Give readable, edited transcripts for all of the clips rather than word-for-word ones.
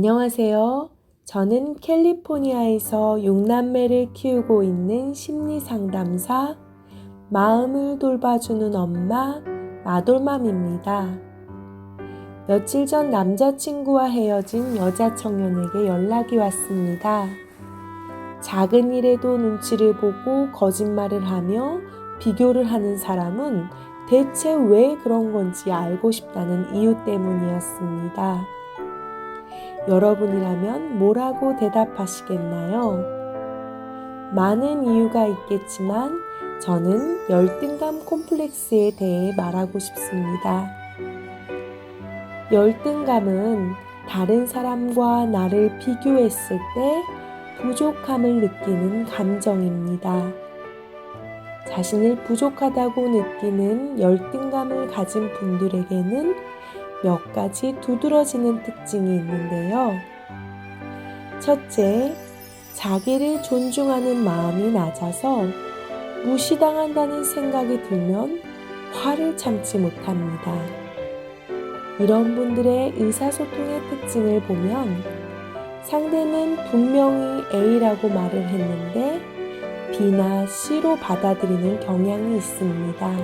안녕하세요. 저는 캘리포니아에서 6남매를 키우고 있는 심리상담사, 마음을 돌봐주는 엄마, 마돌맘입니다. 며칠 전 남자친구와 헤어진 여자 청년에게 연락이 왔습니다. 작은 일에도 눈치를 보고 거짓말을 하며 비교를 하는 사람은 대체 왜 그런 건지 알고 싶다는 이유 때문이었습니다. 여러분이라면 뭐라고 대답하시겠나요? 많은 이유가 있겠지만 저는 열등감 콤플렉스에 대해 말하고 싶습니다. 열등감은 다른 사람과 나를 비교했을 때 부족함을 느끼는 감정입니다. 자신을 부족하다고 느끼는 열등감을 가진 분들에게는 몇 가지 두드러지는 특징이 있는데요. 첫째, 자기를 존중하는 마음이 낮아서 무시당한다는 생각이 들면 화를 참지 못합니다. 이런 분들의 의사소통의 특징을 보면 상대는 분명히 A라고 말을 했는데 B나 C로 받아들이는 경향이 있습니다.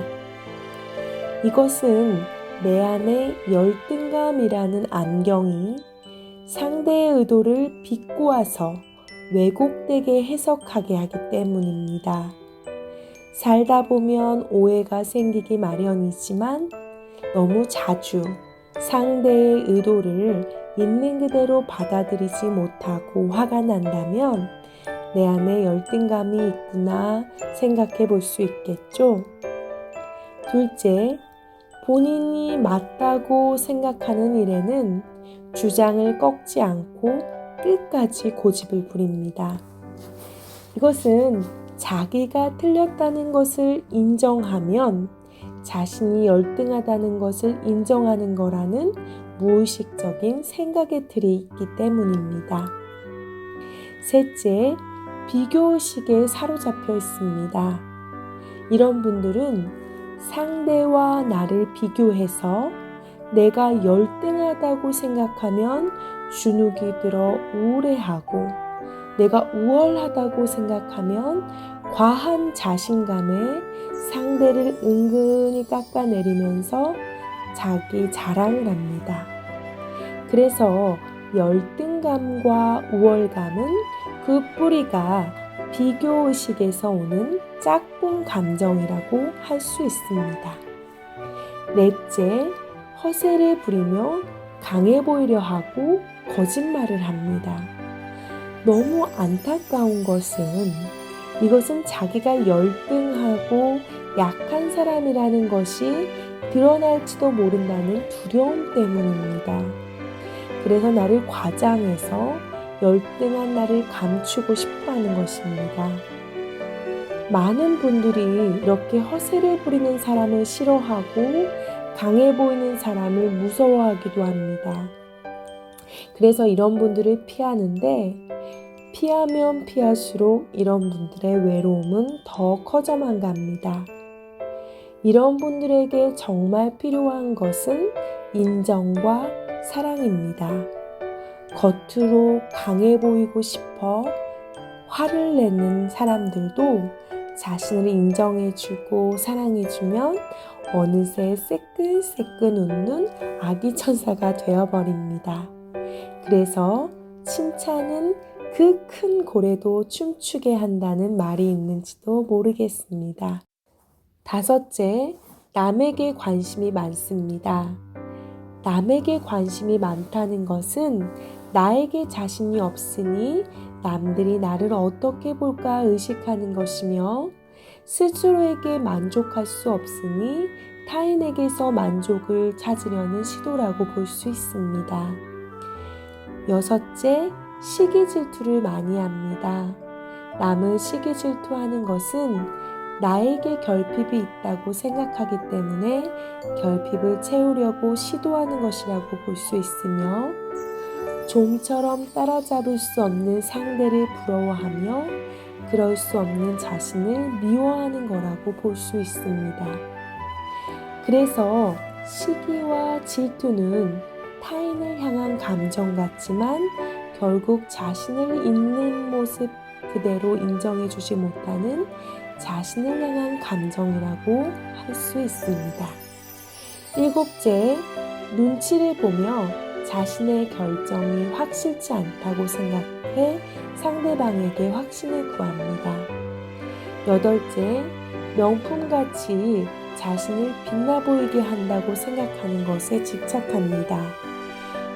이것은 내 안에 열등감이라는 안경이 상대의 의도를 비꼬아서 왜곡되게 해석하게 하기 때문입니다. 살다 보면 오해가 생기기 마련이지만 너무 자주 상대의 의도를 있는 그대로 받아들이지 못하고 화가 난다면 내 안에 열등감이 있구나 생각해 볼 수 있겠죠. 둘째, 본인이 맞다고 생각하는 일에는 주장을 꺾지 않고 끝까지 고집을 부립니다. 이것은 자기가 틀렸다는 것을 인정하면 자신이 열등하다는 것을 인정하는 거라는 무의식적인 생각의 틀이 있기 때문입니다. 셋째, 비교의식에 사로잡혀 있습니다. 이런 분들은 상대와 나를 비교해서 내가 열등하다고 생각하면 주눅이 들어 우울해하고 내가 우월하다고 생각하면 과한 자신감에 상대를 은근히 깎아내리면서 자기 자랑을 합니다. 그래서 열등감과 우월감은 그 뿌리가 비교의식에서 오는 짝꿍 감정이라고 할 수 있습니다. 넷째, 허세를 부리며 강해 보이려 하고 거짓말을 합니다. 너무 안타까운 것은 이것은 자기가 열등하고 약한 사람이라는 것이 드러날지도 모른다는 두려움 때문입니다. 그래서 나를 과장해서 열등한 나를 감추고 싶어 하는 것입니다. 많은 분들이 이렇게 허세를 부리는 사람을 싫어하고 강해 보이는 사람을 무서워하기도 합니다. 그래서 이런 분들을 피하는데 피하면 피할수록 이런 분들의 외로움은 더 커져만 갑니다. 이런 분들에게 정말 필요한 것은 인정과 사랑입니다. 겉으로 강해 보이고 싶어 화를 내는 사람들도 자신을 인정해주고 사랑해주면 어느새 새끈새끈 웃는 아기 천사가 되어버립니다. 그래서 칭찬은 그 큰 고래도 춤추게 한다는 말이 있는지도 모르겠습니다. 다섯째, 남에게 관심이 많습니다. 남에게 관심이 많다는 것은 나에게 자신이 없으니 남들이 나를 어떻게 볼까 의식하는 것이며 스스로에게 만족할 수 없으니 타인에게서 만족을 찾으려는 시도라고 볼 수 있습니다. 여섯째, 시기 질투를 많이 합니다. 남을 시기 질투하는 것은 나에게 결핍이 있다고 생각하기 때문에 결핍을 채우려고 시도하는 것이라고 볼 수 있으며 좀처럼 따라잡을 수 없는 상대를 부러워하며 그럴 수 없는 자신을 미워하는 거라고 볼 수 있습니다. 그래서 시기와 질투는 타인을 향한 감정 같지만 결국 자신을 있는 모습 그대로 인정해주지 못하는 자신을 향한 감정이라고 할 수 있습니다. 일곱째, 눈치를 보며 자신의 결정이 확실치 않다고 생각해 상대방에게 확신을 구합니다. 여덟째, 명품같이 자신을 빛나 보이게 한다고 생각하는 것에 집착합니다.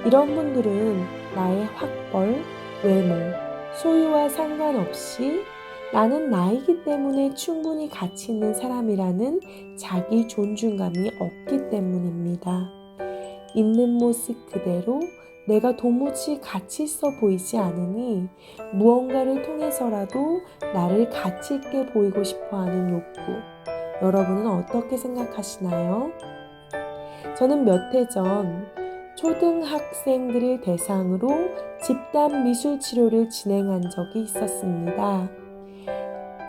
이런 분들은 나의 학벌, 외모, 소유와 상관없이 나는 나이기 때문에 충분히 가치 있는 사람이라는 자기 존중감이 없기 때문입니다. 있는 모습 그대로 내가 도무지 가치 있어 보이지 않으니 무언가를 통해서라도 나를 가치 있게 보이고 싶어 하는 욕구. 여러분은 어떻게 생각하시나요? 저는 몇 해 전 초등학생들을 대상으로 집단 미술 치료를 진행한 적이 있었습니다.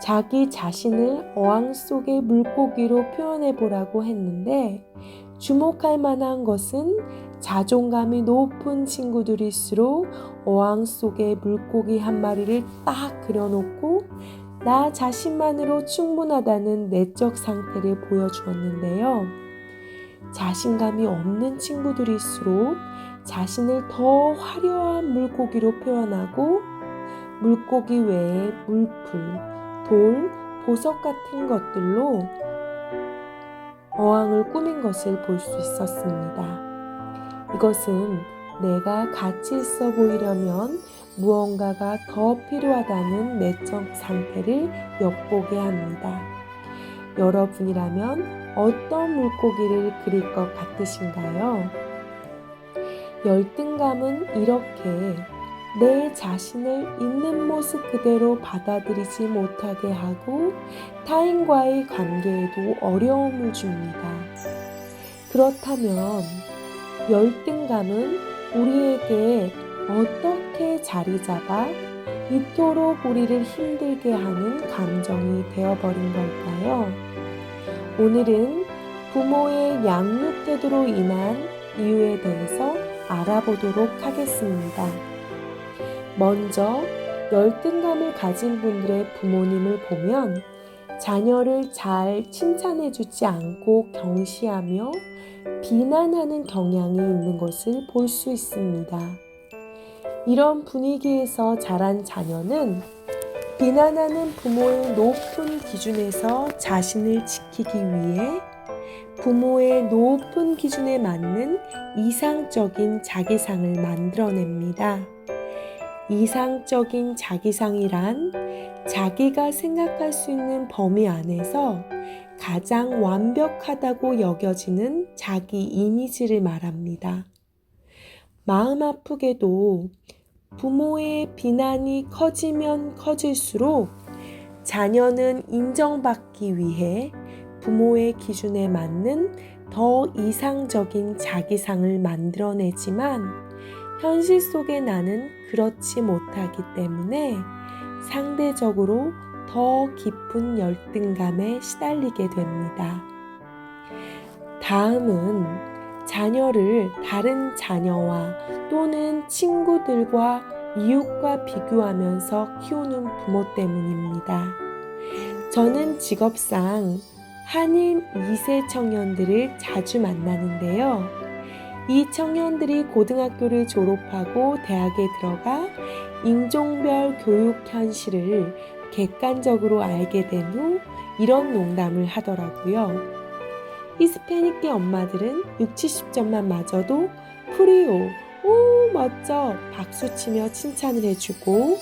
자기 자신을 어항 속의 물고기로 표현해 보라고 했는데 주목할 만한 것은 자존감이 높은 친구들일수록 어항 속의 물고기 한 마리를 딱 그려놓고 나 자신만으로 충분하다는 내적 상태를 보여주었는데요. 자신감이 없는 친구들일수록 자신을 더 화려한 물고기로 표현하고 물고기 외에 물풀, 돌, 보석 같은 것들로 어항을 꾸민 것을 볼 수 있었습니다. 이것은 내가 가치 있어 보이려면 무언가가 더 필요하다는 내적 상태를 엿보게 합니다. 여러분이라면 어떤 물고기를 그릴 것 같으신가요? 열등감은 이렇게 내 자신을 있는 모습 그대로 받아들이지 못하게 하고 타인과의 관계에도 어려움을 줍니다. 그렇다면 열등감은 우리에게 어떻게 자리 잡아 이토록 우리를 힘들게 하는 감정이 되어버린 걸까요? 오늘은 부모의 양육 태도로 인한 이유에 대해서 알아보도록 하겠습니다. 먼저 열등감을 가진 분들의 부모님을 보면 자녀를 잘 칭찬해주지 않고 경시하며 비난하는 경향이 있는 것을 볼 수 있습니다. 이런 분위기에서 자란 자녀는 비난하는 부모의 높은 기준에서 자신을 지키기 위해 부모의 높은 기준에 맞는 이상적인 자기상을 만들어냅니다. 이상적인 자기상이란 자기가 생각할 수 있는 범위 안에서 가장 완벽하다고 여겨지는 자기 이미지를 말합니다. 마음 아프게도 부모의 비난이 커지면 커질수록 자녀는 인정받기 위해 부모의 기준에 맞는 더 이상적인 자기상을 만들어내지만 현실 속의 나는 그렇지 못하기 때문에 상대적으로 더 깊은 열등감에 시달리게 됩니다. 다음은 자녀를 다른 자녀와 또는 친구들과 이웃과 비교하면서 키우는 부모 때문입니다. 저는 직업상 한인 2세 청년들을 자주 만나는데요. 이 청년들이 고등학교를 졸업하고 대학에 들어가 인종별 교육 현실을 객관적으로 알게 된 후 이런 농담을 하더라고요. 히스패닉계 엄마들은 60-70점만 맞아도 프리오, 오 멋져 박수치며 칭찬을 해주고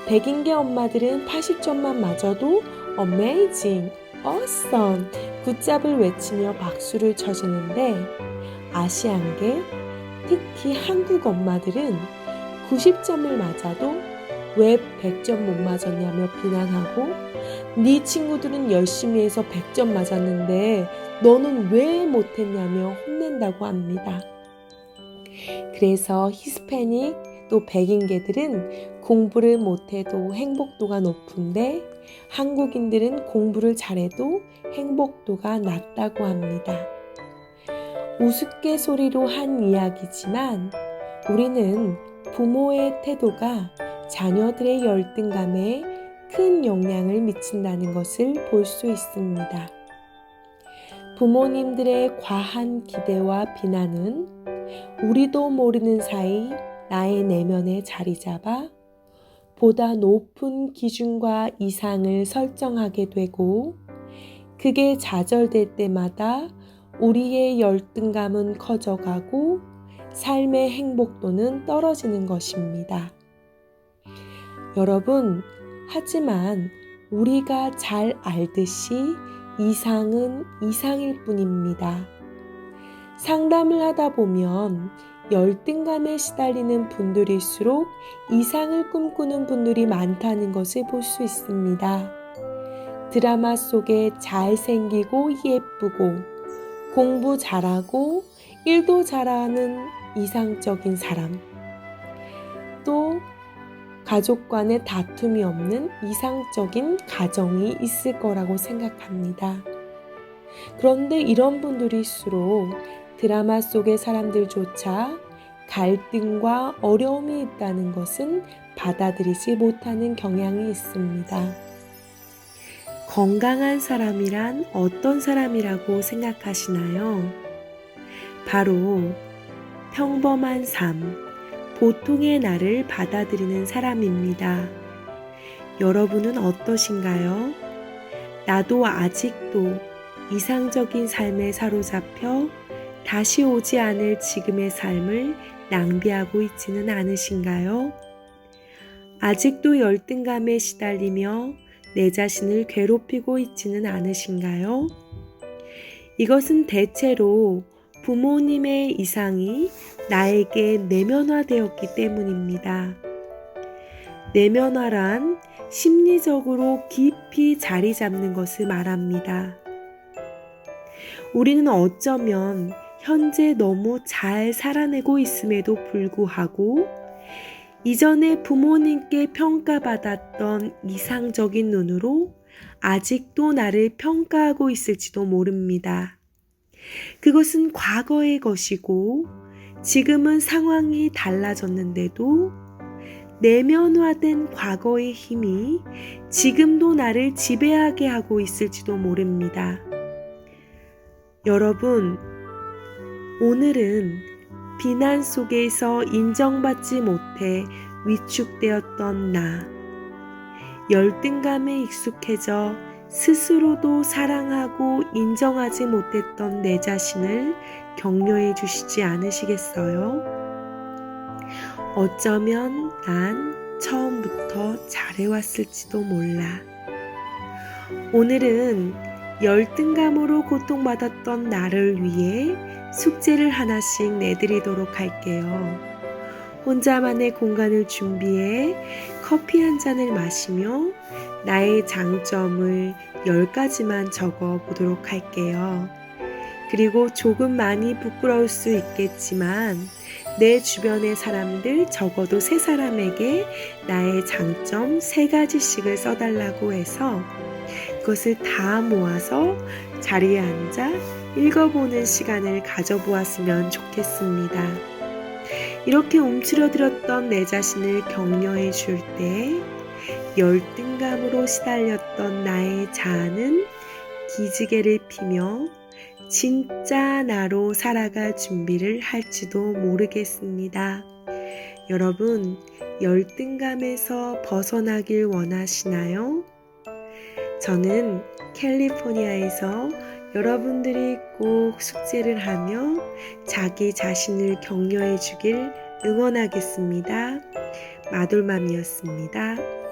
백인계 엄마들은 80점만 맞아도 어메이징, 어썸 굿잡을 외치며 박수를 쳐주는데 아시안계, 특히 한국 엄마들은 90점을 맞아도 왜 100점 못 맞았냐며 비난하고 네 친구들은 열심히 해서 100점 맞았는데 너는 왜 못했냐며 혼낸다고 합니다. 그래서 히스패닉 또 백인계들은 공부를 못해도 행복도가 높은데 한국인들은 공부를 잘해도 행복도가 낮다고 합니다. 우스갯소리로 한 이야기지만 우리는 부모의 태도가 자녀들의 열등감에 큰 영향을 미친다는 것을 볼 수 있습니다. 부모님들의 과한 기대와 비난은 우리도 모르는 사이 나의 내면에 자리 잡아 보다 높은 기준과 이상을 설정하게 되고, 그게 좌절될 때마다 우리의 열등감은 커져가고 삶의 행복도는 떨어지는 것입니다. 여러분, 하지만 우리가 잘 알듯이 이상은 이상일 뿐입니다. 상담을 하다 보면 열등감에 시달리는 분들일수록 이상을 꿈꾸는 분들이 많다는 것을 볼 수 있습니다. 드라마 속에 잘생기고 예쁘고 공부 잘하고 일도 잘하는 이상적인 사람, 또 가족 간의 다툼이 없는 이상적인 가정이 있을 거라고 생각합니다. 그런데 이런 분들일수록 드라마 속의 사람들조차 갈등과 어려움이 있다는 것은 받아들이지 못하는 경향이 있습니다. 건강한 사람이란 어떤 사람이라고 생각하시나요? 바로 평범한 삶, 보통의 나를 받아들이는 사람입니다. 여러분은 어떠신가요? 나도 아직도 이상적인 삶에 사로잡혀 다시 오지 않을 지금의 삶을 낭비하고 있지는 않으신가요? 아직도 열등감에 시달리며 내 자신을 괴롭히고 있지는 않으신가요? 이것은 대체로 부모님의 이상이 나에게 내면화되었기 때문입니다. 내면화란 심리적으로 깊이 자리 잡는 것을 말합니다. 우리는 어쩌면 현재 너무 잘 살아내고 있음에도 불구하고 이전에 부모님께 평가받았던 이상적인 눈으로 아직도 나를 평가하고 있을지도 모릅니다. 그것은 과거의 것이고 지금은 상황이 달라졌는데도 내면화된 과거의 힘이 지금도 나를 지배하게 하고 있을지도 모릅니다. 여러분, 오늘은 비난 속에서 인정받지 못해 위축되었던 나, 열등감에 익숙해져 스스로도 사랑하고 인정하지 못했던 내 자신을 격려해 주시지 않으시겠어요? 어쩌면 난 처음부터 잘해왔을지도 몰라. 오늘은 열등감으로 고통받았던 나를 위해 숙제를 하나씩 내드리도록 할게요. 혼자만의 공간을 준비해 커피 한 잔을 마시며 나의 장점을 10가지만 적어 보도록 할게요. 그리고 조금 많이 부끄러울 수 있겠지만 내 주변의 사람들, 적어도 3사람에게 나의 장점 3가지씩을 써달라고 해서 그것을 다 모아서 자리에 앉아 읽어보는 시간을 가져보았으면 좋겠습니다. 이렇게 움츠러들었던 내 자신을 격려해 줄 때 열등감으로 시달렸던 나의 자아는 기지개를 피며 진짜 나로 살아갈 준비를 할지도 모르겠습니다. 여러분, 열등감에서 벗어나길 원하시나요? 저는 캘리포니아에서 여러분들이 꼭 숙제를 하며 자기 자신을 격려해 주길 응원하겠습니다. 마돌맘이었습니다.